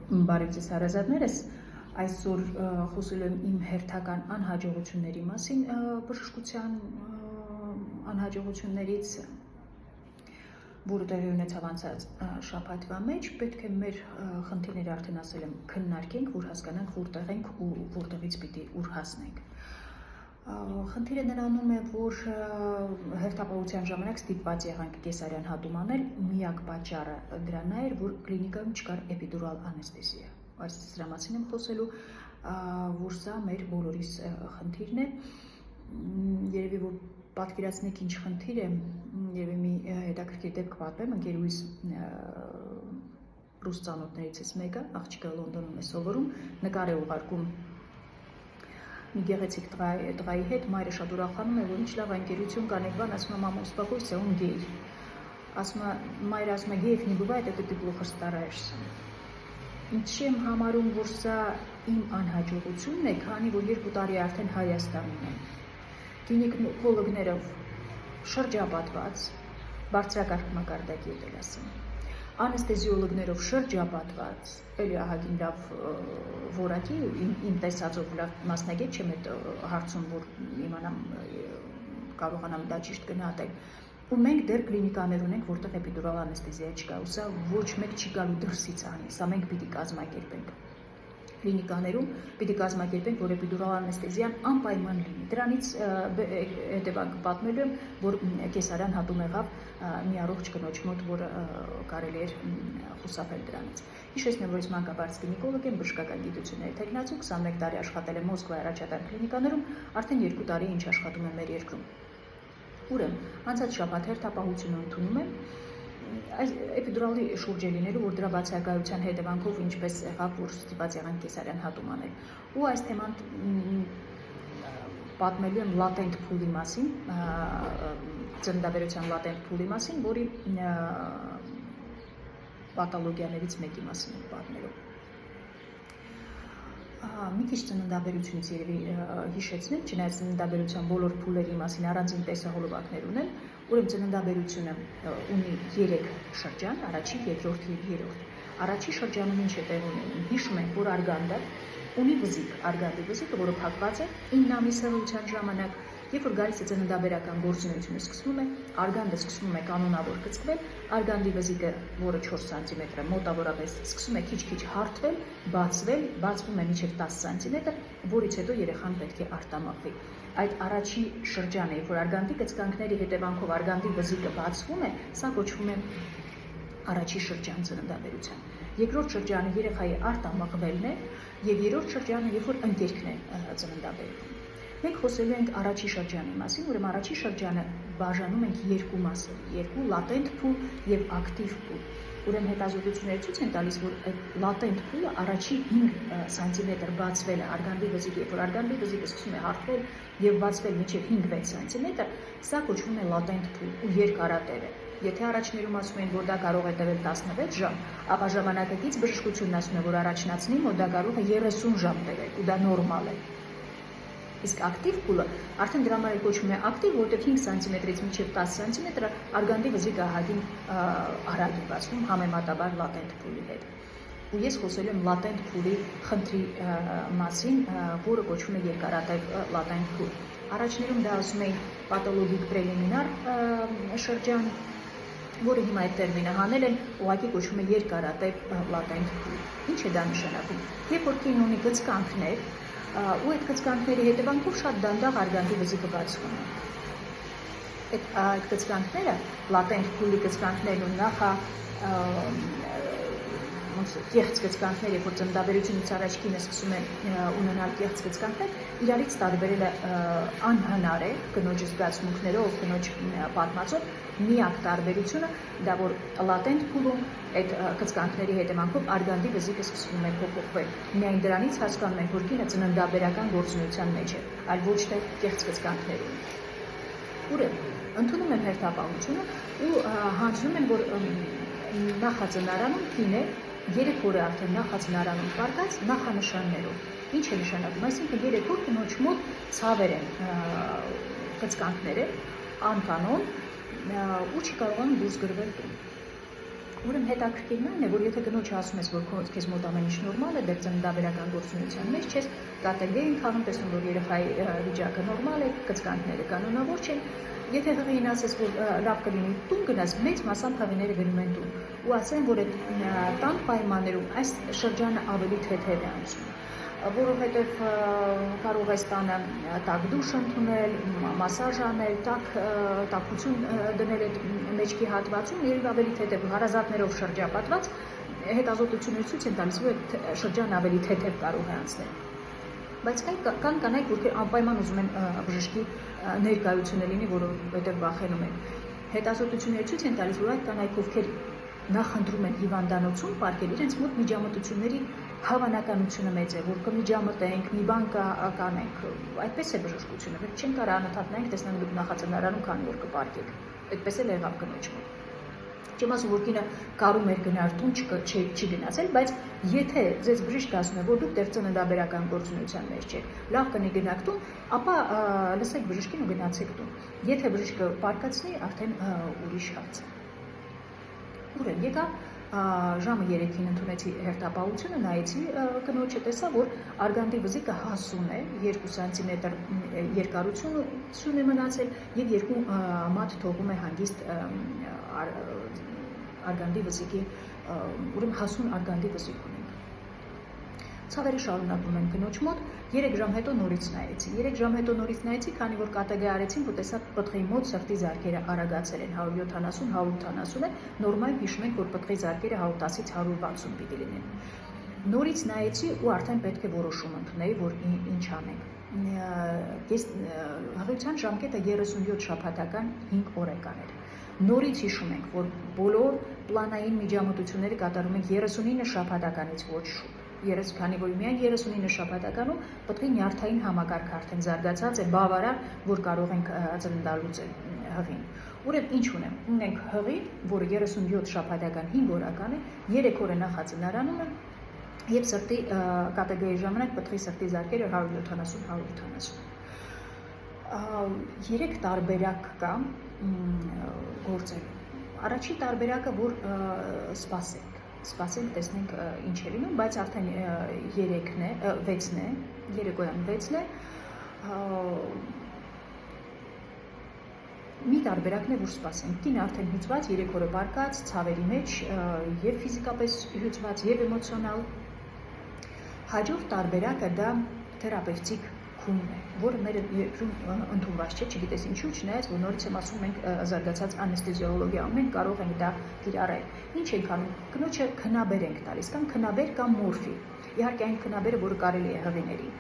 Բարև ձեզ հարազատներս, այսօր խոսելու եմ իմ հերթական անհաջողությունների մասին, բժշկության անհաջողություններից, որը տեղի ունեցավ անցած շաբաթվա մեջ, պետք է մեր խնդիրները արդեն ասել եմ քննարկենք, որ հասկանանք որտեղ ենք ու որտեղից պիտի ուր հասնենք։ Խնդիրը նրանում է, որ հերթապահության ժամանակ ստիպված եղանք կեսարյան հատում անել, միակ պատճառը դրան էր, որ կլինիկայում չկար էպիդուրալ անեստեզիա։ Այս դրա մասին եմ խոսելու, որ սա մեր բոլորիս խնդիրն է։ Երևի որ պատկերացնեք ինչ խնդիր է, երևի մի հետաքրքիր դեպք պատմեմ, ընկերուհիս ռուս ծանոթներից մեկը, աղջիկը Լոնդոնում է սովորում, նկար է ուղարկում մի գեղեցիկ տղայի հետ, մայրը շատ ուրախանում է, որ ինչ լավ ընկերություն կանեք, բան, ասում է, մամա, успокойся, он гей։ Մայրը ասում է, геев не бывает, это ты плохо стараешься։ Ինչի եմ համարում, որ սա իմ անհաջողությունն է, քանի որ 2 տարի արդեն Հայաստանում եմ։ Գինեկոլոգներով շրջապատված, բարձրակարգ մակարդակի էլ ասեմ, անեստեզիոլոգներով շրջապատված, էլի ահագին լավ որակի, իմ տեսածով լավ մասնագետ չեմ այդ հարցում, որ իմանամ կարողանամ դա ճիշտ գնահատել։ Ու մենք դեռ կլինիկաներ ունենք, որտեղ էպիդուրալ անեստեզիա չկա, ու սա ոչ մեկ չի գալու դրսից անի, սա մենք պիտի կազմակերպենք։ Կլինիկաներում պիտի կազմակերպենք, որ էպիդուրալ անեստեզիան անպայման լինի։ Դրանից հետևանք պատմելու եմ, որ կեսարյան հատում եղավ մի առողջ կնոջ մոտ, որ կարելի էր խուսափել դրանից։ Հիշեցնեմ, որ ես մանկաբարձ գինեկոլոգ եմ, բժշկական գիտությունների թեկնածու, 21 տարի աշխատել եմ Մոսկվայի առաջատար կլինիկաներում, արդեն 2 տարի ինչ աշխատում եմ մեր երկրում։ Ուրեմն, անցած շաբաթ հերթապահությունը ընդունում եմ, այս էպիդուրալի շուրջ է լինելու, որ դրա բացակայության հետևանքով ինչպես եղավ, որ ստիպված եղանք կեսարյան հատում անել։ Ու այս թեման պատմելու եմ լատենտ փուլի մասին, ծննդաբերության լատենտ փուլի մասին, որի պաթոլոգիաներից մեկի մասին եմ պատմելու։ Մի քիչ ծննդաբերությունից երևի հիշեցնեմ, չնայած ծննդաբերության բոլոր փուլերի մասին առանձին տեսահոլովակներ ունեն, ուրեմն ծննդաբերությունը ունի 3 շրջան, առաջին, երկրորդ և երրորդ։ Առաջին շրջանում ինչ է տեղի ունենում, հիշում ենք, որ արգանդը ունի վզիկ, արգանդի վզիկը, որը փակված է 9 ամիս հղիության ժամանակ, երբ որ գալիս է ծննդաբերական գործունեությունը սկսվում է, արգանդը սկսում է կանոնավոր կծկվել, արգանդի վզիկը, որը 4 սանտիմետր է, մոտավորապես սկսում է քիչ-քիչ հարթվել, բացվել, բացվում է մինչև 10 սանտիմետր, որից հետո երեխան պետք է արտամաղվի։ Այդ առաջի շրջանը, երբ որ արգանդի կծկանքների հետևանքով արգանդի վզիկը բացվում է, սա կոչվում է առաջի շրջան ծննդաբերության։ Երկրորդ շրջանը երեխայի արտամաղվելն է, եւ երրորդ շրջանը, երբ որ ընկերքն է ծննդաբերվում։ Մենք խոսելու ենք առաջի շրջանի մասին, ուրեմն առաջի շրջանը բաժանում ենք 2 մասի, 2 լատենտ փուլ եւ ակտիվ փուլ։ Ուրեմն հետազոտությունները ցույց են տալիս, որ այդ լատենտ փուլը առաջի 5 սանտիմետր բացվել է արգանդի վզիկը, երբ որ արգանդի վզիկը սկսում է հարթվել եւ բացվել մինչեւ 5-6 սանտիմետր, սա կոչվում է լատենտ փուլ ու երկարատև է։ Եթե առաջներում ասում են, որ դա կարող է տևել 16 ժամ, ապա ժամանակակից բժշկությունն ասում է, որ առաջնացնի մոտ դա կարող է 30 ժամ տևել, ու դա նորմալ է։ Իսկ ակտիվ փուլը արդեն դրա համար կոչվում է ակտիվ, որտեղ 5 սանտիմետրից մինչև 10 սանտիմետր արգանդի վզիկը ահագին արագ է բացվում համեմատաբար լատենտ փուլի հետ։ Ու ես խոսելու եմ լատենտ փուլի խնդրի մասին, որը կոչվում է երկարատև լատենտ փուլ։ Առաջներում դա ասում էին պաթոլոգիկ պրելիմինար շրջան, որը հիմա այդ տերմինը հանել են, ուղղակի կոչվում է երկարատև լատենտ փուլ։ Ինչ է դա նշանակում։ Երբ որ կին ունի գծկանքներ, ու այդ գծկանքների հետևանքով շատ դանդաղ արգանդի վզիկը բացվում է։ Այդ գծկանքները, լատենտ փուլի գծկանքներն ու նախա կեղծ գծկանքներ, երբ որ ծննդաբերությունից առաջ կինը սկսում է ունենալ կեղծ գծկանքներ, իրարից տարբերելը անհնար է կնոջ զգացմունքներով, կնոջ պատմածով, միակ տարբերությունը դա որ լատենտ փուլում այդ գծկանքների հետևանքով արգանդի վզիկը սկսում է փոփոխվել։ Միայն դրանից հասկանում ենք, որ կինը ծննդաբերական գործունեության մեջ է, այլ ոչ թե կեղծ գծկանքներ ունի։ Ուրեմն, ընդունում եմ հերթապահությունը ու հանձնում են, որ նախածնարանում կինը 3 օր արդեն նախածնարանում կարգած նախանշաններով։ Ինչ է նշանակում, այսինքն 3 օր կնոջ մոտ ցավեր են գծկանքները, անկանոն ու չի կարողանում դուրս գրվել տուն։ Ուրեմն հետաքրքիրն այն է, որ եթե կնոջը ասում ես, որ քեզ մոտ ամեն ինչ նորմալ է, դեռ ծննդաբերական գործունեության մեջ չես կատեգորիային քաղում, տեսնում որ երեխայի վիճակը նորմալ է, կծկանքները կանոնավոր չեն, եթե հղին ասես, որ լավ կլինի տուն գնաս, մեծ մասամբ հղիները գնում են տուն, ու ասեն, որ այդ տան պայմաններում այս շրջանը ավելի թեթև է անցնում, որովհետև կարող ես տանը տաք դուշ ընդունել, մասաժ անել, տաքություն դնել այդ մեջքի հատվածում, երբ ավելի թեթև հարազատներով շրջապատված, հետազոտություններ ցույց են տալիս, որ այդ շրջանը ավելի թեթև կարող է անցնել։ Բայց կան կանայք, ովքեր անպայման ուզում են բժշկի ներկայությունը լինի, որովհետև վախենում են։ Հետազոտությունները ցույց են տալիս, որ այդ կանայք, ովքեր նախընտրում են հիվանդանոցում պարկել, իրենց մոտ միջամտությունների հավանականությունը մեծ է, որ կմիջամտենք, մի բան կանենք, այդպես է բժշկությունը, որ չեն կարող անընդհատ նայենք, տեսնենք դուք նախածնարանում քանի որ կպարկեք, այդպես էլ եղավ կնոջ մոտ։ Չեմ ասում, որ կինը կարում էր գնալ տուն, չի գնացել, բայց եթե ձեզ բժիշկը ասում է, որ դուք դեռ ծննդաբերական գործունեության մեջ չեք, լավ կնի գնաք տուն, ապա լսեք բժշկին ու գնացեք տուն։ Եթե բժիշկը պարկացնի, արդեն ուրիշ հարց է։ Ուրեմն եկա ժամը 3-ին ընդունեցի հերթապահությունը, նայեցի կնոջը, տեսա, որ արգանդի վզիկը հասուն է, 2 սանտիմետր երկարություն է մնացել եւ 2 մատ թողում է հանգիստ արգանդի վզիկի, ուրեմն հասուն արգանդի վզիկ ունենք։ Ցավերը շարունակվում են կնոջ մոտ, 3 ժամ հետո նորից նայեցի։ 3 ժամ հետո նորից նայեցի, քանի որ կատեգորիա արեցին, որ տեսա պտղի մոտ սրտի զարկերը արագացել են 170-180 է, նորմալ հիշում ենք, որ պտղի զարկերը 110-ից 160 պիտի լինեն։ Նորից նայեցի ու արդեն պետք է որոշում ընդունեի, որ ինչ անենք։ Հղիության ժամկետը 37 շաբաթական 5 օր է կանել։ Նորից հիշում ենք, որ բոլոր պլանային միջամտությունները կատարում ենք 39 շաբաթականից ոչ շուտ։ Քանի որ միայն 39 շաբաթականում պտղի նյարդային համակարգը արդեն զարգացած է, բավարար, որ կարող ենք ծննդալուծել հղին։ Ուրեմն ինչ ունեմ, ունենք հղի, որը 37 շաբաթական 5 օրական է, 3 օր է նախածնարանում է, եւ սրտի կատեգորիայի ժամանակ պտղի սրտի զարկերը 170-180։ 3 տարբերակ կա գործելու։ Առաջին տարբերակը, որ սպասենք, տեսնենք ինչ է լինում, բայց արդեն 3-ն է, 6-ն է, երեկոյան 6-ն է, մի տարբերակն է, որ սպասենք, կինը արդեն հյուծված, 3 օրը պարկած, ցավերի մեջ, եւ ֆիզիկապես հյուծված, եւ էմոցիոնալ։ Հաջորդ տարբերակը դա թերապևտիկ քունն է, որը մեր երկրում ընդունված չէ, չգիտես ինչու, չնայած որ նորից եմ ասում, մենք զարգացած անեստեզիոլոգիա ունենք, կարող ենք դա կիրառել։ Ինչ ենք անում, կնոջը քնաբեր ենք տալիս, կամ քնաբեր կամ մորֆի, իհարկե այն քնաբերը, որը կարելի է հղիներին։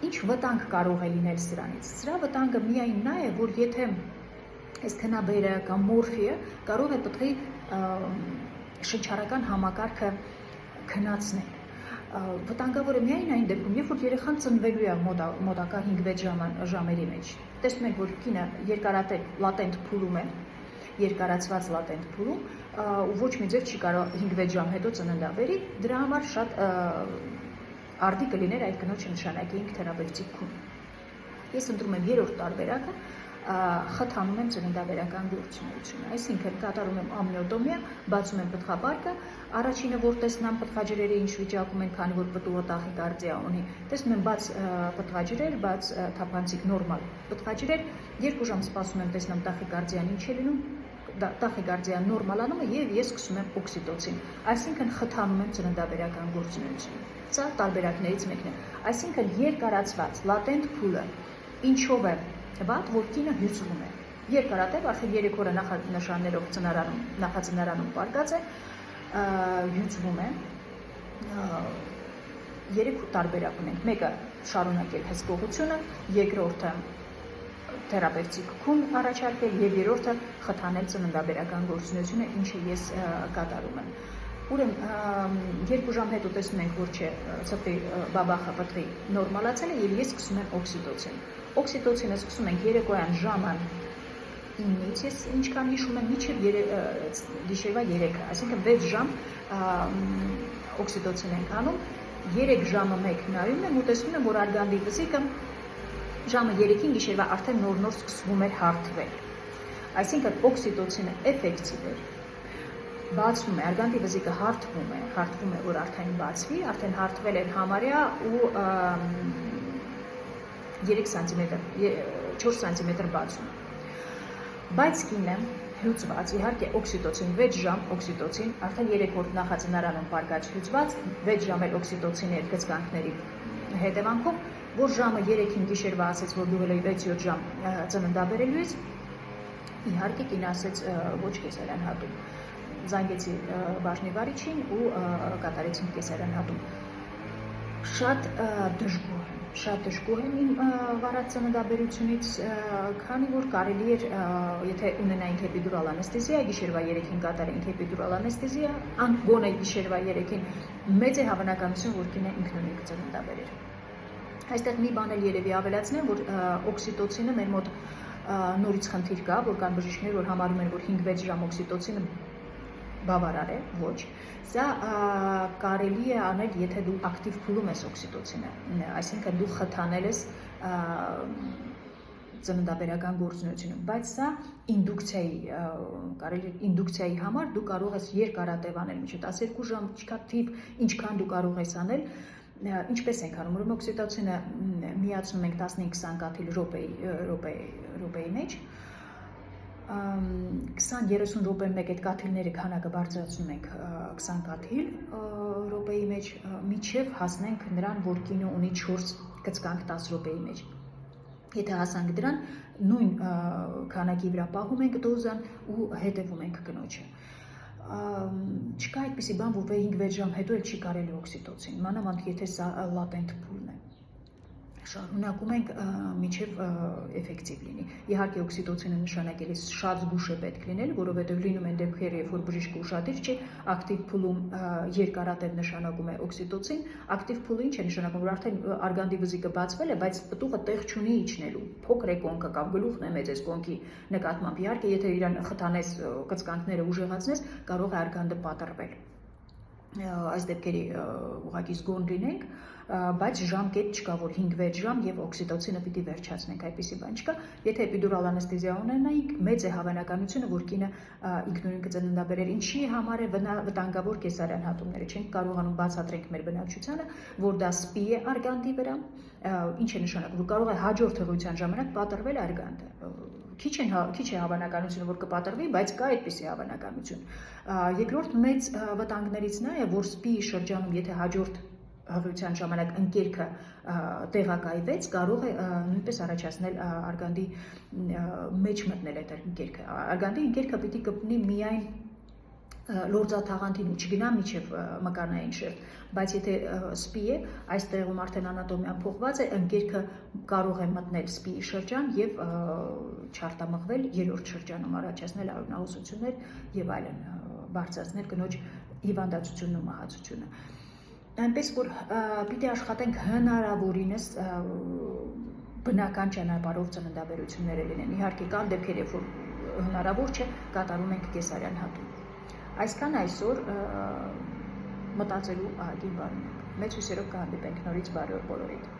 Ինչ վտանգ կարող է լինել սրանից։ Սրա վտանգը միայն նա է, որ եթե այս քնաբերը կամ մորֆիը կարող է պտղի շնչառական համակարգը քնացնել։ Վտանգավորը միայն այն դեպքում, երբ որ երեխան ծնվելու է մոտակա 5-6 ժամերի մեջ։ Տեսնում ենք, որ կինը երկարատև լատենտ փուլում է, երկարացված լատենտ փուլում, ու ոչ մի ձև չի կարող 5-6 ժամ հետո ծննդաբերի, դրա համար շատ արդի կլիներ այդ կնոջը նշանակեինք թերապևտիկ քուն։ Ես ընտրում եմ 3-րդ տարբերակը, խթանում եմ ծննդաբերական գործունեությունը, այսինքն կատարում եմ ամնիոտոմիա, բացում եմ պտղապարկը, առաջինը որ տեսնամ պտղաջրերը ինչ վիճակում են, քանի որ պտուղը տախիկարդիա ունի, տեսնում եմ բաց պտղաջրեր, բաց թափանցիկ նորմալ պտղաջրեր, 2 ժամ սպասում եմ, տեսնամ տախիկարդիան ինչ է լինում, տախիկարդիան նորմալանում է եւ ես սկսում եմ օքսիտոցին, այսինքն խթանում եմ ծննդաբերական գործունեությունը։ Սա տարբերակներից մեկն է, այսինքն երկարացված լատենտ փուլը ինչով է վատ, որ կինը հյուծվում է։ Երկարատև արդեն 3 օրը նախանշաններով նախածնարանում պարկած է, հյուծվում է։ 3 տարբերակ ունենք։ Մեկը շարունակել հսկողությունը, երկրորդը թերապևտիկ քուն առաջարկել եւ երրորդը խթանել ծննդաբերական գործունեությունը, ինչը ես կատարում եմ։ Ուրեմն 2 ժամ հետո տեսնում ենք, որ չէ, սրտի բաբախը պտղի նորմալացել է եւ ես սկսում եմ օքսիտոցին։ Օքսիտոցինը սկսում ենք երեկոյան ժամը 9-ից, ես ինչքան հիշում եմ, մինչև գիշերվա 3-ը, այսինքն 6 ժամ օքսիտոցին ենք անում, 3 ժամը մեկ նայում եմ ու տեսնում եմ, որ արգանդի վզիկը ժամը 3-ին գիշերվա արդեն նոր սկսվում էր հարթվել։ Այսինքն օքսիտոցինը էֆեկտիվ էր։ բացվում է, արգանդի վզիկը հարթվում է, որ արդեն բացվի, արդեն հարթվել են համարյա ու 3 սանտիմետր, 4 սանտիմետր բացում։ Բայց կինը հյուծված, իհարկե օքսիտոցին 6 ժամ օքսիտոցին, արդեն 3-րդ նախածնարանում պարկած հյուծված, 6 ժամ էլ օքսիտոցին էր գծկանքների հետևանքով, որ ժամը 3-ին գիշերվա ասեց, որ դուղել է 6-7 ժամ ծննդաբերելու ես, իհարկե կինը ասեց ոչ կեսարյան հատում։ Զանգեցի բաժնի վարիչին ու կատարեցին կեսարյան հատում։ Շատ դժգոհ եմ իմ վարած ծննդաբերությունից, քանի որ կարելի էր, եթե ունենայինք էպիդուրալ անեստեզիա, գիշերվա 3-ին կատարեինք էպիդուրալ անեստեզիա, գոնե գիշերվա 3-ին մեծ է հավանականություն, որ կինը ինքնուրույն կծննդաբերեր։ Այստեղ մի բան էլ երևի ավելացնեմ, որ օքսիտոցինը մեր մոտ նորից խնդիր կա, որ կան բժիշկներ, որ համարում են, որ 5-6 ժամ օքսիտոցինը բավարար է, ոչ։ Սա կարելի է անել, եթե դու ակտիվ փուլում ես օքսիտոցինը, այսինքն դու խթանել ես ծննդաբերական գործունեությունը, բայց սա ինդուկցիայի համար դու կարող ես երկարատև անել, մինչև 12 ժամ, ինչքան դու կարող ես անել, ինչպես ենք անում, ուրեմն օքսիտոցինը միացնում ենք 15-20 կաթիլ րոպեի մեջ, 20-30 րոպե մեկ այդ կաթիլները քանակը բարձրացնում ենք 20 կաթիլ րոպեի մեջ, մինչև հասնենք նրան, որ կինը ունի 4 գծկանք 10 րոպեի մեջ։ Եթե հասանք դրան, նույն քանակի վրա պահում ենք դոզան ու հետևում ենք կնոջը։ Չկա այդպիսի բան, որ 5-6 ժամ հետո էլ չի կարելի օքսիտոցին, մանավանդ եթե սա լատենտ փուլն է։ Շարունակում ենք մինչև էֆեկտիվ լինի։ Իհարկե օքսիտոցինը նշանակելիս շատ զգուշ է պետք լինել, որովհետև լինում են դեպքեր, երբ որ բժիշկը ուշադիր չի, ակտիվ փուլում երկարատև նշանակում է օքսիտոցին, ակտիվ փուլը ինչ է նշանակում, որ արդեն արգանդի վզիկը բացվել է, բայց պտուղը տեղ չունի իջնելու, փոքր է կոնքը կամ գլուխն է մեծ է կոնքի նկատմամբ։ Իհարկե, եթե իրան խթանես, կծկանքները ուժեղացնես, կարող է արգանդը պատռվել։ Այս դեպքերի ուղղակի զգոն լինենք, բայց ժամկետ չկա, որ 5-6 ժամ եւ օքսիտոցինը պիտի վերջացնենք, այդպիսի բան չկա։ Եթե էպիդուրալ անեստեզիա ունենայինք, մեծ է հավանականությունը, որ կինը ինքնուրույն կծննդաբերեր, ինչի համար է վտանգավոր կեսարյան հատումները, չենք կարողանում բացատրենք մեր բնակչությանը, որ դա սպի է արգանդի վրա, ինչ է նշանակում, որ կարող է հաջորդ հղիության ժամանակ պատռվել արգանդը։ Քիչ է հավանականությունը, որ կպատռվի, բայց կա այդպիսի հավանականություն։ Երկրորդ մեծ վտանգներից նա է, որ սպիի շրջանում, եթե հաջորդ հղիության ժամանակ ընկերքը տեղակայվեց, կարող է նույնպես առաջացնել արգանդի մեջ մտնել այդ ընկերքը։ Արգանդի ընկերքը պիտի կպնի միայն լորձաթաղանթին ու չգնա միջև մկանային շերտ, բայց եթե սպի է, այստեղում արդեն անատոմիան փոխված է, ընկերքը կարող է մտնել սպիի շրջան եւ չարտամղվել երրորդ շրջանում, առաջացնել արյունահոսություններ եւ այլն, բարձրացնել կնոջ հիվանդացությունն ու մահացությունը։ Այնպես որ պիտի աշխատենք հնարավորինս բնական ճանապարհով ծննդաբերությունները լինեն։ Իհարկե կան դեպքեր, երբ որ հնարավոր չէ, կատարում ենք կեսարյան հատում։ Այսքան այսօր մտածելու ահագին բան ունենք։ Մեծ հույսերով կհանդիպենք նորից բարի օր բոլորիդ։